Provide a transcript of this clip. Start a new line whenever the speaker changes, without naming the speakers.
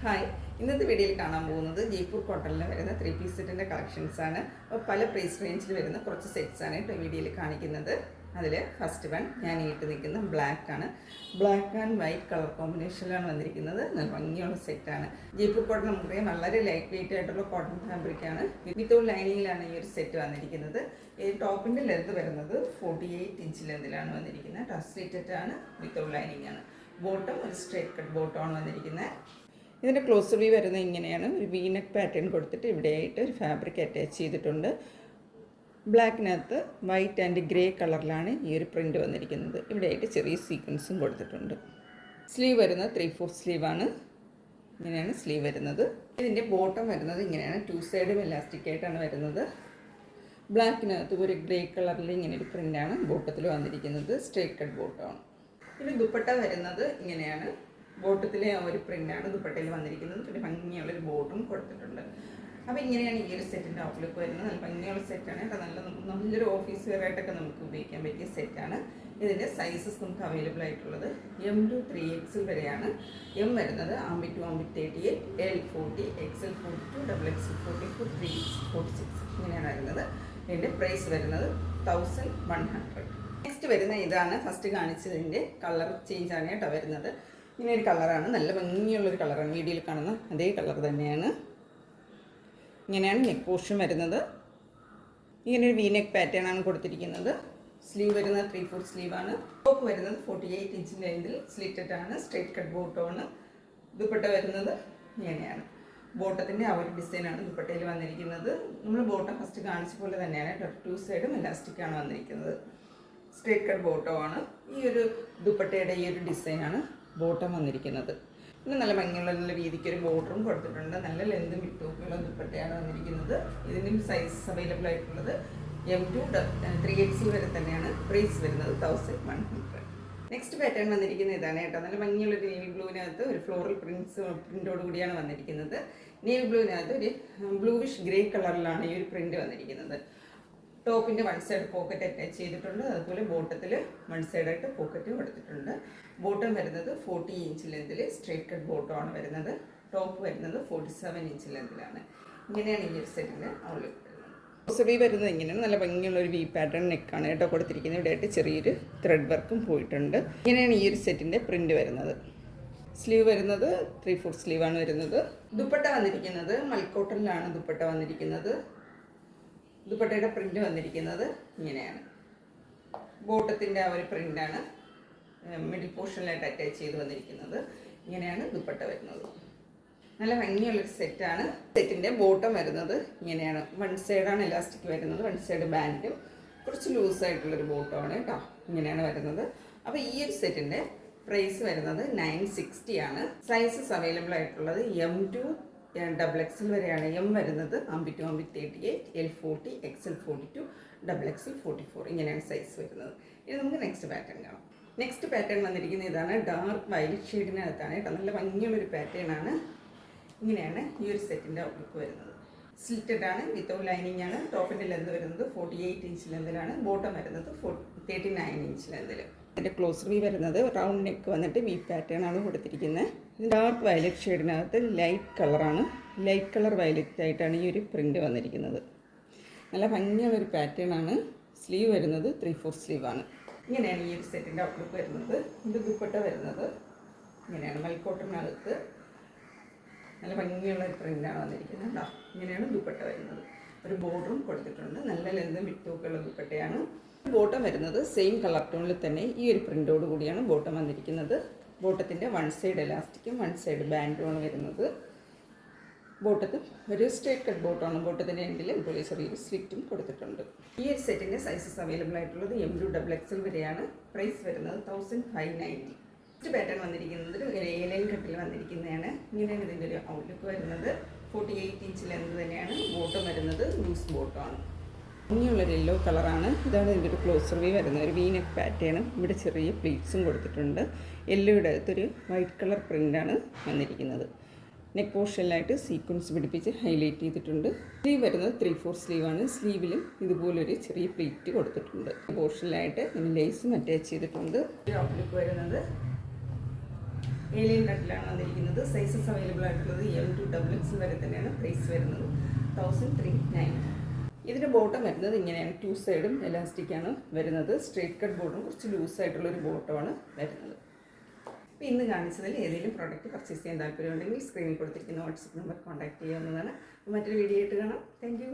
Hi, ഇന്നത്തെ വീഡിയോയിൽ കാണാൻ പോകുന്നത് ജയ്പൂർ കോട്ടണിൽ വരുന്ന 3 പീസ് സെറ്റിൻ്റെ കളക്ഷൻസാണ്. അപ്പോൾ പല പ്രൈസ് റേഞ്ചിൽ വരുന്ന കുറച്ച് സെറ്റ്സാണ് ഇപ്പോൾ വീഡിയോയിൽ കാണിക്കുന്നത്. അതിൽ ഫസ്റ്റ് വൺ ഞാൻ ഇട്ട് നിൽക്കുന്ന ബ്ലാക്കാണ്. ബ്ലാക്ക് ആൻഡ് വൈറ്റ് കളർ കോമ്പിനേഷനിലാണ് വന്നിരിക്കുന്നത്. നല്ല ഭംഗിയുള്ള സെറ്റാണ്. ജയ്പൂർ കോട്ടൺ നമുക്കറിയാം വളരെ ലൈറ്റ് വെയിറ്റ് ആയിട്ടുള്ള കോട്ടൺ ഫാബ്രിക്കാണ്. വിത്തൗട്ട് ലൈനിങ്ങിലാണ് ഈ ഒരു സെറ്റ് വന്നിരിക്കുന്നത്. ഈ ടോപ്പിൻ്റെ ലെന്ത് വരുന്നത് 48 ഇഞ്ച് ലെന്തിലാണ് വന്നിരിക്കുന്നത്. ട്രാൻസ്ലേറ്റഡ് ആണ്, വിത്തൗട്ട് ലൈനിങ് ആണ്. ബോട്ടം ഒരു സ്ട്രേറ്റ് കട്ട് ബോട്ടമാണ് വന്നിരിക്കുന്നത്. ഇതിൻ്റെ ക്ലോസർ വ്യൂ വരുന്നത് ഇങ്ങനെയാണ്. ഒരു വീനെക്ക് പാറ്റേൺ കൊടുത്തിട്ട് ഇവിടെയായിട്ട് ഒരു ഫാബ്രിക് അറ്റാച്ച് ചെയ്തിട്ടുണ്ട്. ബ്ലാക്കിനകത്ത് വൈറ്റ് ആൻഡ് ഗ്രേ കളറിലാണ് ഈ ഒരു പ്രിൻ്റ് വന്നിരിക്കുന്നത്. ഇവിടെയായിട്ട് ചെറിയ സീക്വൻസും കൊടുത്തിട്ടുണ്ട്. സ്ലീവ് വരുന്നത് 3/4 സ്ലീവാണ്. ഇങ്ങനെയാണ് സ്ലീവ് വരുന്നത്. ഇതിൻ്റെ ബോട്ടം വരുന്നത് ഇങ്ങനെയാണ്. 2 സൈഡും ഇലാസ്റ്റിക് ആയിട്ടാണ് വരുന്നത്. ബ്ലാക്കിനകത്ത് ഒരു ഗ്രേ കളറിൽ ഇങ്ങനെ ഒരു പ്രിൻ്റാണ് ബോട്ടത്തിൽ വന്നിരിക്കുന്നത്. സ്ട്രേറ്റ് കട്ട് ബോട്ടമാണ്. പിന്നെ ദുപ്പട്ട വരുന്നത് ഇങ്ങനെയാണ്. ബോട്ടത്തിലെ ഒരു പ്രിൻ്റാണ് ദുപ്പട്ടയിൽ വന്നിരിക്കുന്നത്. പിന്നെ ഭംഗിയുള്ളൊരു ബോട്ടും കൊടുത്തിട്ടുണ്ട്. അപ്പോൾ ഇങ്ങനെയാണ് ഈ ഒരു സെറ്റിൻ്റെ ഔട്ട്ലുക്ക് വരുന്നത്. നല്ല ഭംഗിയുള്ള സെറ്റാണ്. നല്ലൊരു ഓഫീസ് വെയറായിട്ടൊക്കെ നമുക്ക് ഉപയോഗിക്കാൻ പറ്റിയ സെറ്റാണ്. ഇതിൻ്റെ സൈസസ് നമുക്ക് അവൈലബിൾ ആയിട്ടുള്ളത് M to 3XL വരെയാണ്. M വരുന്നത് ambit to ambit 38, L 40, XL 42, XXL 44, 346 ഇങ്ങനെയാണ് വരുന്നത്. ഇതിൻ്റെ പ്രൈസ് വരുന്നത് 1100. നെക്സ്റ്റ് വരുന്ന ഇതാണ് ഫസ്റ്റ് കാണിച്ചതിൻ്റെ കളർ ചേഞ്ച് ആണ് കേട്ടോ വരുന്നത്. ഇങ്ങനെ ഒരു കളറാണ്. നല്ല ഭംഗിയുള്ളൊരു കളറാണ്. വീഡിയോയിൽ കാണുന്ന അതേ കളർ തന്നെയാണ്. ഇങ്ങനെയാണ് നെക്ക് പോർഷൻ വരുന്നത്. ഇങ്ങനെയൊരു വീനെക്ക് പാറ്റേൺ ആണ് കൊടുത്തിരിക്കുന്നത്. സ്ലീവ് വരുന്നത് 3/4 സ്ലീവാണ്. ടോപ്പ് വരുന്നത് 48 ഇഞ്ച് ലെങ്തിൽ സ്ലിറ്റഡ് ആണ്. സ്ട്രേറ്റ് കട്ട് ബോട്ടമാണ്. ദുപ്പട്ട വരുന്നത് ഇങ്ങനെയാണ്. ബോട്ടത്തിൻ്റെ ആ ഒരു ഡിസൈനാണ് ദുപ്പട്ടയിൽ വന്നിരിക്കുന്നത്. നമ്മൾ ബോട്ടം ഫസ്റ്റ് കാണിച്ച പോലെ തന്നെയാണ്. 2 സൈഡും ഇലാസ്റ്റിക്കാണ് വന്നിരിക്കുന്നത്. സ്ട്രേറ്റ് കട്ട് ബോട്ടമാണ്. ഈ ഒരു ദുപ്പട്ടയുടെ ഈ ഒരു ഡിസൈനാണ് ബോട്ടം വന്നിരിക്കുന്നത്. പിന്നെ നല്ല ഭംഗിയുള്ള നല്ല രീതിക്ക് ഒരു ബോർഡറും കൊടുത്തിട്ടുണ്ട്. നല്ല ലെന്തും വിട്ടുള്ള ദുപ്പട്ടയാണ് വന്നിരിക്കുന്നത്. ഇതിനും സൈസ് അവൈലബിൾ ആയിട്ടുള്ളത് M to 3XL വരെ തന്നെയാണ്. പ്രൈസ് വരുന്നത് 1100. നെക്സ്റ്റ് പാറ്റേൺ വന്നിരിക്കുന്നത് ഇതാണ് കേട്ടോ. നല്ല ഭംഗിയുള്ളൊരു നേവി ബ്ലൂവിനകത്ത് ഒരു ഫ്ലോറൽ പ്രിൻ്റോട് കൂടിയാണ് വന്നിരിക്കുന്നത്. നേവി ബ്ലൂവിനകത്ത് ഒരു ബ്ലൂവിഷ് ഗ്രേ കളറിലാണ് ഈ ഒരു പ്രിൻ്റ് വന്നിരിക്കുന്നത്. ടോപ്പിൻ്റെ വൺ സൈഡ് പോക്കറ്റ് അറ്റാച്ച് ചെയ്തിട്ടുണ്ട്. അതുപോലെ ബോട്ടത്തിൽ വൺ സൈഡായിട്ട് പോക്കറ്റ് കൊടുത്തിട്ടുണ്ട്. ബോട്ടം വരുന്നത് 40 ഇഞ്ച് ലെന്തിൽ സ്ട്രേറ്റ് കട്ട് ബോട്ടമാണ് വരുന്നത്. ടോപ്പ് വരുന്നത് 47 ഇഞ്ച് ലെന്തിലാണ്. ഇങ്ങനെയാണ് ഈ ഒരു സെറ്റിൻ്റെ ഔട്ട്ലുക്ക് വരുന്നത്. ക്ലോസറി വരുന്നത് ഇങ്ങനെയാണ്. നല്ല ഭംഗിയുള്ള ഒരു വി പാറ്റേൺ നെക്കാണ് കേട്ടോ കൊടുത്തിരിക്കുന്നത്. ഇവിടെയായിട്ട് ചെറിയൊരു ത്രെഡ് വർക്കും പോയിട്ടുണ്ട്. ഇങ്ങനെയാണ് ഈ ഒരു സെറ്റിൻ്റെ പ്രിൻ്റ് വരുന്നത്. സ്ലീവ് വരുന്നത് 3/4 സ്ലീവാണ് വരുന്നത്. ദുപ്പട്ട വന്നിരിക്കുന്നത് മൽക്കോട്ടനിലാണ് ദുപ്പട്ട വന്നിരിക്കുന്നത്. ദുപ്പട്ടയുടെ പ്രിൻ്റ് വന്നിരിക്കുന്നത് ഇങ്ങനെയാണ്. ബോട്ടത്തിൻ്റെ ആ ഒരു പ്രിൻ്റാണ് മിഡിൽ പോർഷനിലായിട്ട് അറ്റാച്ച് ചെയ്ത് വന്നിരിക്കുന്നത്. ഇങ്ങനെയാണ് ദുപ്പട്ട വരുന്നത്. നല്ല ഭംഗിയുള്ളൊരു സെറ്റാണ്. സെറ്റിൻ്റെ ബോട്ടം വരുന്നത് ഇങ്ങനെയാണ്. വൺ സൈഡാണ് ഇലാസ്റ്റിക് വരുന്നത്. വൺ സൈഡ് ബാൻഡും കുറച്ച് ലൂസായിട്ടുള്ളൊരു ബോട്ടമാണ് കേട്ടോ. ഇങ്ങനെയാണ് വരുന്നത്. അപ്പോൾ ഈ ഒരു സെറ്റിൻ്റെ പ്രൈസ് വരുന്നത് 960 ആണ്. സൈസസ് അവൈലബിൾ ആയിട്ടുള്ളത് M to XXL വരെയാണ്. M വരുന്നത് ambit to ambit 38, L 40, XL 42, XXL 44 ഇങ്ങനെയാണ് സൈസ് വരുന്നത്. ഇത് നമുക്ക് നെക്സ്റ്റ് പാറ്റേൺ കാണാം. നെക്സ്റ്റ് പാറ്റേൺ വന്നിരിക്കുന്നത് ഇതാണ്. ഡാർക്ക് വയലറ്റ് ഷെയ്ഡിനകത്താണ് കേട്ടോ. നല്ല ഭംഗിയുള്ളൊരു പാറ്റേൺ ആണ്. ഇങ്ങനെയാണ് ഈ ഒരു സെറ്റിൻ്റെ ഔട്ട്ലുക്ക് വരുന്നത്. സ്ലിറ്റഡ് ആണ്, വിത്തൗട്ട് ലൈനിങ് ആണ്. ടോപ്പിൻ്റെ ലെന്ത് വരുന്നത് 48 ഇഞ്ച് ലെന്തിലാണ്. ബോട്ടം വരുന്നത് 39 ഇഞ്ച് ലെന്തിൽ. ഇതിൻ്റെ ക്ലോസർ വ്യൂ വരുന്നത് റൗണ്ട് നെക്ക് വന്നിട്ട് വി പാറ്റേൺ ആണ് കൊടുത്തിരിക്കുന്നത്. ഡാർക്ക് വയലറ്റ് ഷെയ്ഡിനകത്ത് ലൈറ്റ് കളറാണ്. ലൈറ്റ് കളർ വയലറ്റ് ആയിട്ടാണ് ഈ ഒരു പ്രിൻ്റ് വന്നിരിക്കുന്നത്. നല്ല ഭംഗിയുള്ളൊരു പാറ്റേൺ ആണ്. സ്ലീവ് വരുന്നത് 3/4 സ്ലീവാണ്. ഇങ്ങനെയാണ് ഈ ഒരു സെറ്റിൻ്റെ ഔട്ട്ലുക്ക് വരുന്നത്. ഇത് ദുപ്പട്ട വരുന്നത് ഇങ്ങനെയാണ്. മൽക്കോട്ടനകത്ത് നല്ല ഭംഗിയുള്ള ഒരു പ്രിൻ്റാണ് വന്നിരിക്കുന്നത് കേട്ടോ. ഇങ്ങനെയാണ് ദുപ്പട്ട വരുന്നത്. ഒരു ബോർഡറും കൊടുത്തിട്ടുണ്ട്. നല്ല ലെന്തും വിട്ടുമൊക്കെയുള്ള ദുപ്പട്ടയാണ്. ബോട്ടം വരുന്നത് സെയിം കളർ ടോണിൽ തന്നെ ഈ ഒരു പ്രിൻ്റോട് കൂടിയാണ് ബോട്ടം വന്നിരിക്കുന്നത്. ബോട്ടത്തിൻ്റെ വൺ സൈഡ് എലാസ്റ്റിക്കും വൺ സൈഡ് ബാൻഡുമാണ് വരുന്നത്. ബോട്ടത്തിൽ ഒരു സ്ട്രേറ്റ് കട്ട് ബോട്ടമാണ്. ബോട്ടത്തിൻ്റെ എൻഡിൽ ഇതുപോലെ ചെറിയൊരു സ്ലിറ്റും കൊടുത്തിട്ടുണ്ട്. ഈ ഒരു സെറ്റിൻ്റെ സൈസസ് അവൈലബിൾ ആയിട്ടുള്ളത് M to XXL വരെയാണ്. പ്രൈസ് വരുന്നത് 1590. നെക്സ്റ്റ് പാറ്റേൺ വന്നിരിക്കുന്നത് ഒരു ഏലൈൻ കട്ടിൽ വന്നിരിക്കുന്നതാണ്. ഇങ്ങനെയാണ് ഇതിൻ്റെ ഒരു ഔട്ട്ലുക്ക് വരുന്നത്. 48 ഇഞ്ച് ലെന്ത് തന്നെയാണ്. ബോട്ടം വരുന്നത് ലൂസ് ബോട്ടമാണ്. ഭംഗിയുള്ളൊരു യെല്ലോ കളറാണ്. ഇതാണ് ഇതിൻ്റെ ഒരു ക്ലോസർ വ്യൂ വരുന്നത്. ഒരു വീനെക്ക് പാറ്റേണും ഇവിടെ ചെറിയ പ്ലീറ്റ്സും കൊടുത്തിട്ടുണ്ട്. യെല്ലോയുടെ അടുത്തൊരു വൈറ്റ് കളർ പ്രിൻ്റാണ് വന്നിരിക്കുന്നത്. നെക്ക് പോർഷനിലായിട്ട് സീക്വൻസ് പിടിപ്പിച്ച് ഹൈലൈറ്റ് ചെയ്തിട്ടുണ്ട്. സ്ലീവ് വരുന്നത് 3/4 സ്ലീവാണ്. സ്ലീവിലും ഇതുപോലൊരു ചെറിയ പ്ലീറ്റ് കൊടുത്തിട്ടുണ്ട്. പോർഷനിലായിട്ട് ലേസും അറ്റാച്ച് ചെയ്തിട്ടുണ്ട്. ഔട്ട്ലുക്ക് വരുന്നത് ഏലിയൻ കട്ടിലാണ് വന്നിരിക്കുന്നത്. സൈസസ് അവൈലബിൾ ആയിട്ടുള്ളത് M2XX വരെ തന്നെയാണ്. പ്രൈസ് വരുന്നത് 1309. ഇതിൻ്റെ ബോട്ടം വരുന്നത് ഇങ്ങനെയാണ്. 2 സൈഡും എലാസ്റ്റിക്കാണ് വരുന്നത്. സ്ട്രേറ്റ് കട്ട് ബോട്ടം, കുറച്ച് ലൂസായിട്ടുള്ളൊരു ബോട്ടമാണ് വരുന്നത്. അപ്പോൾ ഇന്ന് കാണിച്ചതിൽ ഏതെങ്കിലും പ്രോഡക്റ്റ് പർച്ചേസ് ചെയ്യാൻ താല്പര്യമുണ്ടെങ്കിൽ സ്ക്രീനിൽ കൊടുത്തിരിക്കുന്ന വാട്സപ്പ് നമ്പർ കോൺടാക്ട് ചെയ്യാവുന്നതാണ്. മറ്റൊരു വീഡിയോ ആയിട്ട് കാണാം. Thank you.